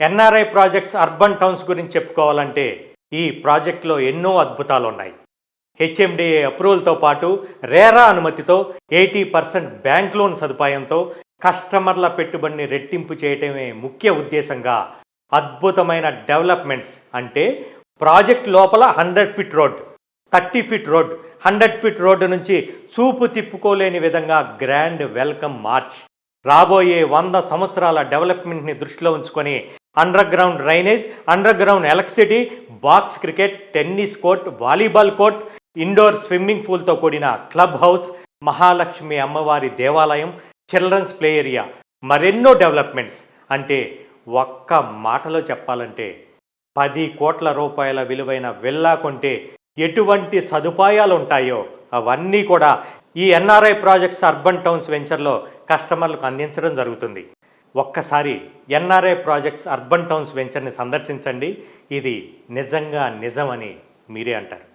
NRI projects urban towns గురించి చెప్పుకోవాలంటే ఈ ప్రాజెక్టులో ఎన్నో అద్భుతాలు ఉన్నాయి. హెచ్ఎండిఏ అప్రూవల్తో పాటు రేరా అనుమతితో 80% బ్యాంక్ లోన్ సదుపాయంతో కస్టమర్ల పెట్టుబడిని రెట్టింపు చేయటమే ముఖ్య ఉద్దేశంగా అద్భుతమైన డెవలప్మెంట్స్ అంటే ప్రాజెక్ట్ లోపల 100 feet road, 30 feet road, 100 feet road నుంచి చూపు తిప్పుకోలేని విధంగా గ్రాండ్ వెల్కమ్ మార్చ్. రాబోయే 100 సంవత్సరాల డెవలప్మెంట్ని దృష్టిలో ఉంచుకొని underground drainage, underground electricity, box cricket, tennis court, volleyball court, indoor swimming పూల్తో కూడిన క్లబ్ హౌస్, మహాలక్ష్మి అమ్మవారి దేవాలయం, చిల్డ్రన్స్ ప్లే ఏరియా, మరెన్నో డెవలప్మెంట్స్. అంటే ఒక్క మాటలో చెప్పాలంటే 10 కోట్ల రూపాయల విలువైన విల్లా కొంటే ఎటువంటి సదుపాయాలు ఉంటాయో అవన్నీ కూడా ఈ ఎన్ఆర్ఐ ప్రాజెక్ట్స్ అర్బన్ టౌన్స్ వెంచర్లో కస్టమర్లకు అందించడం జరుగుతుంది. ఒక్కసారి ఎన్ఆర్ఐ ప్రాజెక్ట్స్ అర్బన్ టౌన్స్ వెంచర్ని సందర్శించండి. ఇది నిజంగా నిజమని మీరే అంటారు.